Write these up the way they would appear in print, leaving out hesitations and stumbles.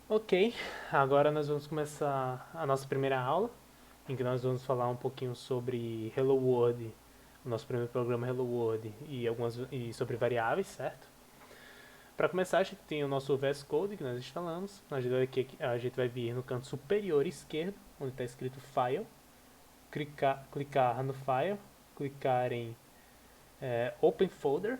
Ok, agora nós vamos começar a nossa primeira aula, em que nós vamos falar um pouquinho sobre Hello World, o nosso primeiro programa Hello World e sobre variáveis, certo? Para começar, a gente tem o nosso VS Code que nós instalamos. A gente vai vir no canto superior esquerdo, onde está escrito File, clicar no File, clicar em Open Folder.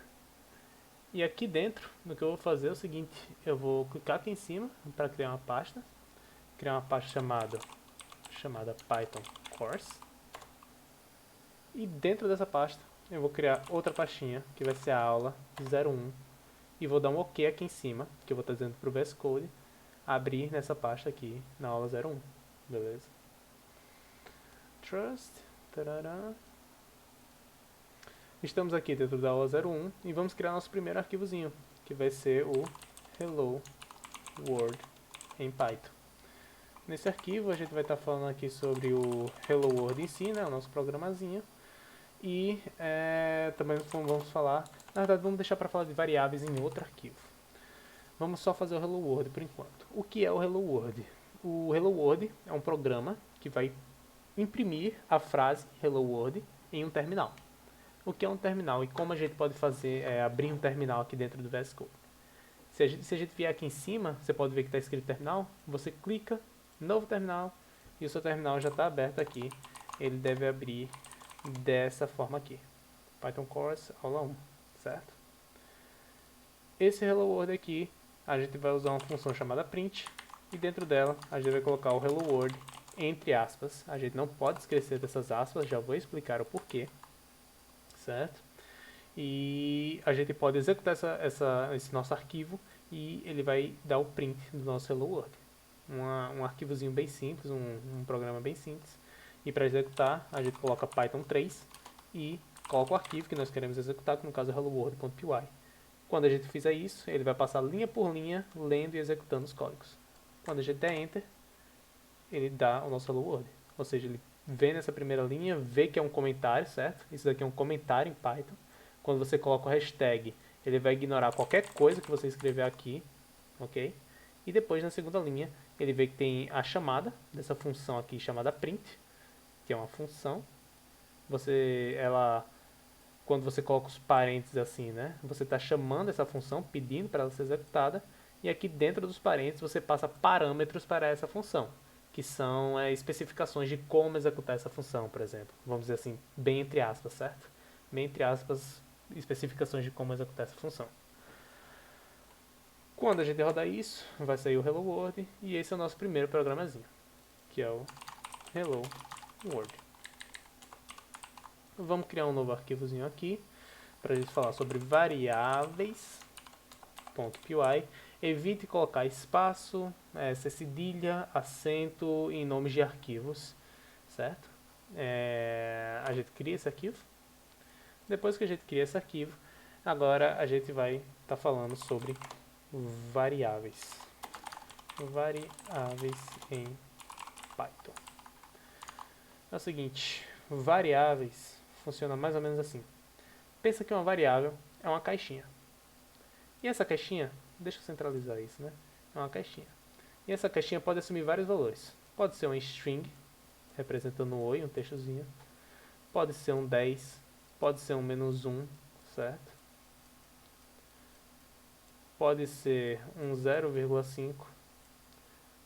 E aqui dentro, o que eu vou fazer é o seguinte: eu vou clicar aqui em cima para criar uma pasta chamada Python Course. E dentro dessa pasta eu vou criar outra pastinha que vai ser a aula 01 e vou dar um OK aqui em cima, que eu vou estar dizendo para o VS Code abrir nessa pasta aqui na aula 01, beleza? Trust, tarará. Estamos aqui dentro da aula 01 e vamos criar nosso primeiro arquivozinho, que vai ser o Hello World em Python. Nesse arquivo a gente vai estar falando aqui sobre o Hello World em si, né, o nosso programazinho. E também vamos falar, na verdade vamos deixar para falar de variáveis em outro arquivo. Vamos só fazer o Hello World por enquanto. O que é o Hello World? O Hello World é um programa que vai imprimir a frase Hello World em um terminal. O que é um terminal e como a gente pode fazer abrir um terminal aqui dentro do VS Code? Se a gente vier aqui em cima, você pode ver que está escrito terminal, você clica, novo terminal, e o seu terminal já está aberto aqui. Ele deve abrir dessa forma aqui. Python Course, aula 1, certo? Esse Hello World aqui, a gente vai usar uma função chamada print, e dentro dela a gente vai colocar o Hello World entre aspas. A gente não pode esquecer dessas aspas, já vou explicar o porquê, certo? E a gente pode executar esse nosso arquivo e ele vai dar o print do nosso Hello World. Um arquivozinho bem simples, um programa bem simples. E para executar, a gente coloca Python 3 e coloca o arquivo que nós queremos executar, que no caso é helloworld.py. Quando a gente fizer isso, ele vai passar linha por linha, lendo e executando os códigos. Quando a gente der Enter, ele dá o nosso Hello World. Ou seja, ele vê nessa primeira linha, vê que é um comentário, certo? Isso daqui é um comentário em Python. Quando você coloca o hashtag, ele vai ignorar qualquer coisa que você escrever aqui, ok? E depois na segunda linha, ele vê que tem a chamada dessa função aqui chamada print, que é uma função. Quando você coloca os parênteses assim, né? Você está chamando essa função, pedindo para ela ser executada, e aqui dentro dos parênteses você passa parâmetros para essa função, que são especificações de como executar essa função, por exemplo. Vamos dizer assim, bem entre aspas, certo? Bem entre aspas, especificações de como executar essa função. Quando a gente rodar isso, vai sair o Hello World, e esse é o nosso primeiro programazinho, que é o Hello World. Vamos criar um novo arquivozinho aqui, para a gente falar sobre variáveis.py. Evite colocar espaço, cedilha, acento em nomes de arquivos, certo? A gente cria esse arquivo. Depois que a gente cria esse arquivo, agora a gente vai estar falando sobre variáveis. Variáveis em Python. É o seguinte, variáveis funciona mais ou menos assim. Pensa que uma variável é uma caixinha. E essa caixinha, deixa eu centralizar isso, né? É uma caixinha. E essa caixinha pode assumir vários valores. Pode ser um string, representando um oi, um textozinho. Pode ser um 10, pode ser um -1, certo? Pode ser um 0,5.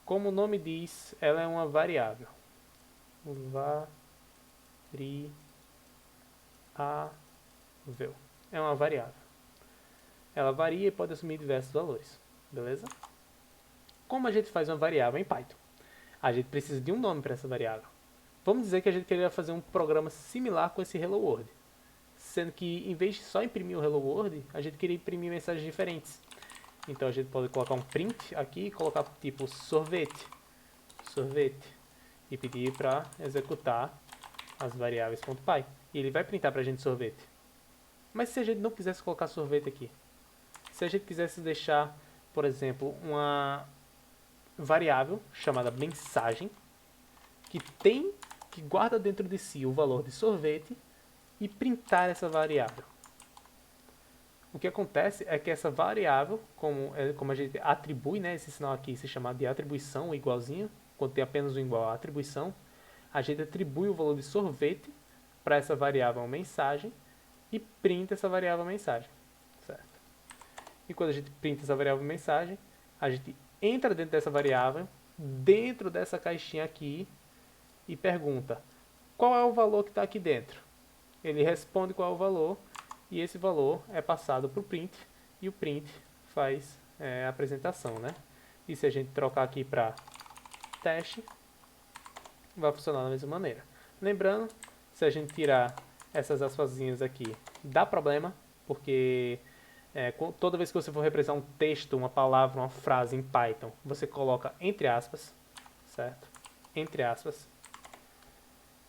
Como o nome diz, ela é uma variável. Variável. É uma variável. Ela varia e pode assumir diversos valores, beleza? Como a gente faz uma variável em Python? A gente precisa de um nome para essa variável. Vamos dizer que a gente queria fazer um programa similar com esse Hello World, sendo que em vez de só imprimir o Hello World, a gente queria imprimir mensagens diferentes. Então a gente pode colocar um print aqui e colocar tipo sorvete, e pedir para executar as variáveis.py. E ele vai printar para a gente sorvete. Mas se a gente não quisesse colocar sorvete aqui, se a gente quisesse deixar, por exemplo, uma variável chamada mensagem que guarda dentro de si o valor de sorvete e printar essa variável. O que acontece é que essa variável, como a gente atribui, né, esse sinal aqui se chama de atribuição, igualzinho, quando tem apenas um igual à atribuição, a gente atribui o valor de sorvete para essa variável mensagem e printa essa variável mensagem, certo? E quando a gente printa essa variável mensagem, a gente entra dentro dessa variável, dentro dessa caixinha aqui, e pergunta qual é o valor que está aqui dentro. Ele responde qual é o valor, e esse valor é passado para o print, e o print faz a apresentação, né? E se a gente trocar aqui para teste, vai funcionar da mesma maneira. Lembrando, se a gente tirar essas aspasinhas aqui, dá problema, porque toda vez que você for representar um texto, uma palavra, uma frase em Python, você coloca entre aspas, certo? Entre aspas.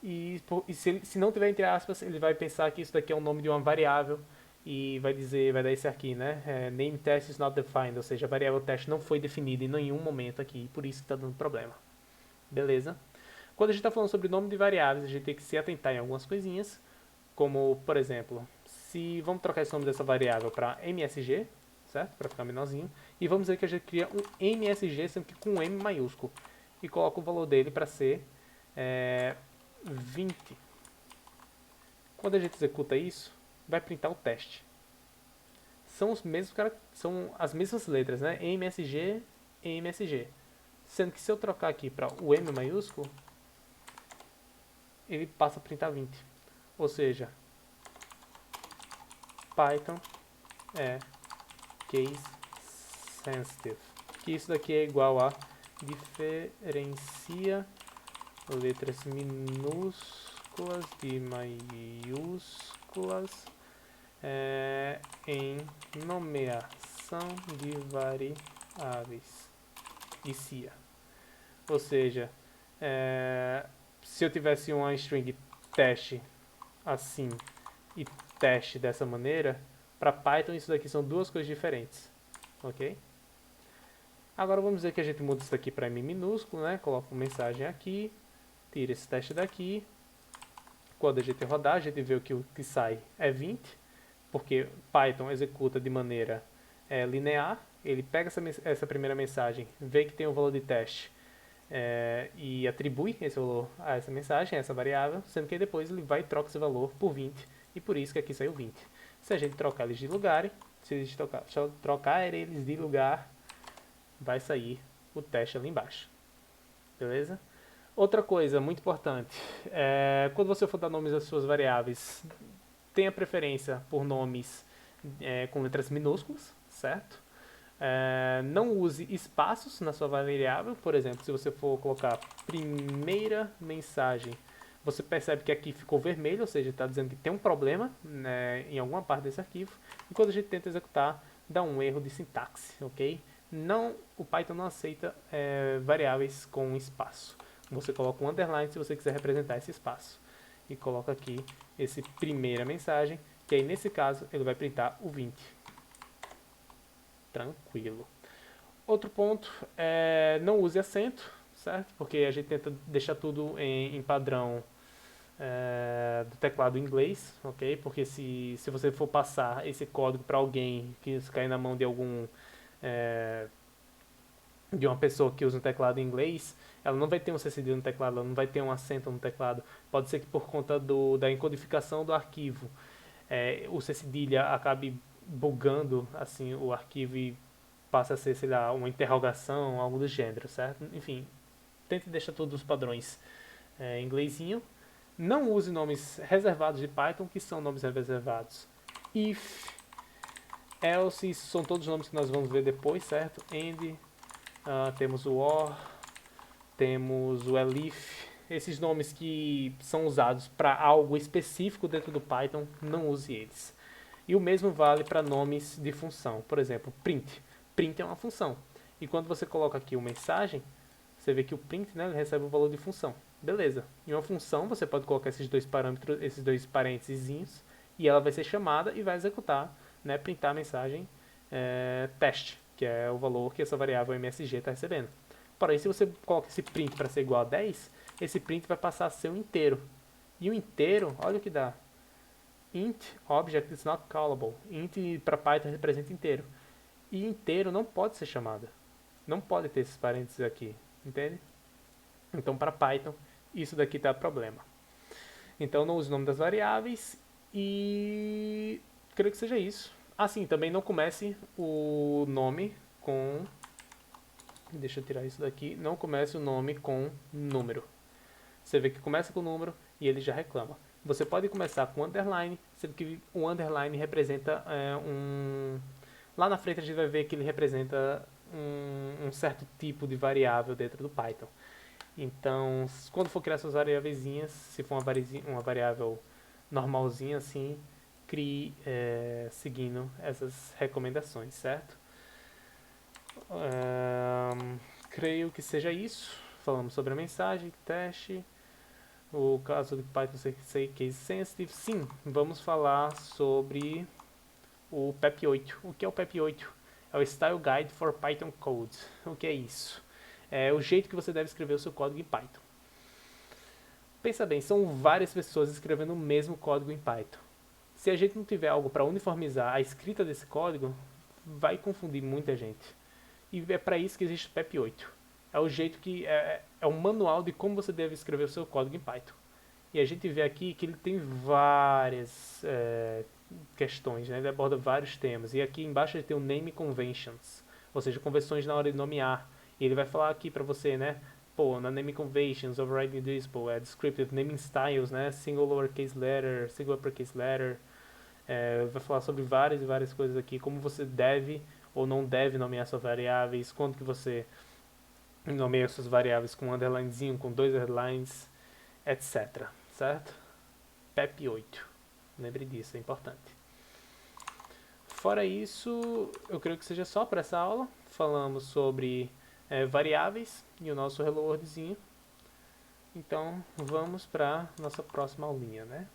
E se não tiver entre aspas, ele vai pensar que isso daqui é o nome de uma variável e vai dar esse aqui, né? Name test is not defined, ou seja, a variável teste não foi definida em nenhum momento aqui, por isso que está dando problema. Beleza? Quando a gente está falando sobre nome de variáveis, a gente tem que se atentar em algumas coisinhas, como, por exemplo, se vamos trocar esse nome dessa variável para MSG, certo? Para ficar menorzinho, e vamos dizer que a gente cria um MSG, sendo que com um M maiúsculo, e coloca o valor dele para ser 20. Quando a gente executa isso, vai printar o teste. São as mesmas letras, né? MSG, MSG. Sendo que se eu trocar aqui para o M maiúsculo, ele passa a printar 20. Ou seja, Python é case sensitive. Que isso daqui é igual a diferencia letras minúsculas de maiúsculas em nomeação de variáveis e CIA. Ou seja, se eu tivesse uma string teste assim e teste dessa maneira, para Python isso daqui são duas coisas diferentes, ok? Agora vamos dizer que a gente muda isso daqui para M minúsculo, né? Coloca uma mensagem aqui, tira esse teste daqui. Quando a gente rodar, a gente vê que o que sai é 20, porque Python executa de maneira linear. Ele pega essa primeira mensagem, vê que tem um valor de teste e atribui esse valor a essa mensagem, a essa variável, sendo que depois ele vai e troca esse valor por 20, e por isso que aqui saiu 20. Se a gente trocar eles de lugar, se a gente trocar eles de lugar, vai sair o teste ali embaixo. Beleza? Outra coisa muito importante, quando você for dar nomes às suas variáveis, tenha preferência por nomes com letras minúsculas, certo? Não use espaços na sua variável, por exemplo, se você for colocar primeira mensagem, você percebe que aqui ficou vermelho, ou seja, está dizendo que tem um problema, né, em alguma parte desse arquivo, e quando a gente tenta executar, dá um erro de sintaxe, ok? O Python não aceita variáveis com espaço. Você coloca um underline se você quiser representar esse espaço. E coloca aqui esse primeira mensagem, que aí nesse caso ele vai printar o 20. Tranquilo. Outro ponto não use acento, certo? Porque a gente tenta deixar tudo em padrão do teclado em inglês, ok? Porque se você for passar esse código para alguém que cair na mão de de uma pessoa que usa um teclado em inglês, ela não vai ter um C cedilha no teclado, ela não vai ter um acento no teclado. Pode ser que por conta da encodificação do arquivo, o C cedilha acabe bugando assim, o arquivo e passa a ser, sei lá, uma interrogação, algo do gênero, certo? Enfim, tente deixar todos os padrões em inglesinho. Não use nomes reservados de Python, que são nomes reservados. If, else, isso são todos os nomes que nós vamos ver depois, certo? And, temos o or, temos o elif. Esses nomes que são usados para algo específico dentro do Python, não use eles. E o mesmo vale para nomes de função. Por exemplo, print. Print é uma função. E quando você coloca aqui uma mensagem, você vê que o print, né, ele recebe o valor de função. Beleza. Em uma função, você pode colocar esses dois parâmetros, esses dois parênteses, e ela vai ser chamada e vai executar, né, printar a mensagem teste, que é o valor que essa variável MSG está recebendo. Porém, se você coloca esse print para ser igual a 10, esse print vai passar a ser um inteiro. E o inteiro, olha o que dá. int object is not callable. Int para Python representa inteiro. E inteiro não pode ser chamado. Não pode ter esses parênteses aqui, entende? Então para Python isso daqui dá problema. Então não use o nome das variáveis e creio que seja isso. Assim, também não comece o nome com... Deixa eu tirar isso daqui. Não comece o nome com número. Você vê que começa com número e ele já reclama. Você pode começar com underline, sendo que o underline representa Lá na frente a gente vai ver que ele representa um certo tipo de variável dentro do Python. Então, quando for criar suas variáveis, se for uma variável normalzinha assim, crie seguindo essas recomendações, certo? Creio que seja isso. Falamos sobre a mensagem, teste, o caso de Python ser case sensitive. Sim, vamos falar sobre o PEP 8. O que é o PEP 8? É o Style Guide for Python Code. O que é isso? É o jeito que você deve escrever o seu código em Python. Pensa bem, são várias pessoas escrevendo o mesmo código em Python. Se a gente não tiver algo para uniformizar a escrita desse código, vai confundir muita gente. E é para isso que existe o PEP 8. É o jeito que é um manual de como você deve escrever o seu código em Python. E a gente vê aqui que ele tem várias questões, né? Ele aborda vários temas. E aqui embaixo ele tem o Name Conventions, ou seja, convenções na hora de nomear. E ele vai falar aqui para você, né? Pô, na Name Conventions, Overriding Disable, Descriptive Naming Styles, né? Single Lowercase Letter, Single Uppercase Letter. Vai falar sobre várias e várias coisas aqui, como você deve ou não deve nomear suas variáveis, quando que você nomeia suas variáveis com um underlinezinho, com 2 underlines, etc. Certo? PEP 8. Lembre disso, é importante. Fora isso, eu creio que seja só para essa aula. Falamos sobre variáveis e o nosso Hello Worldzinho. Então, vamos para nossa próxima aulinha, né?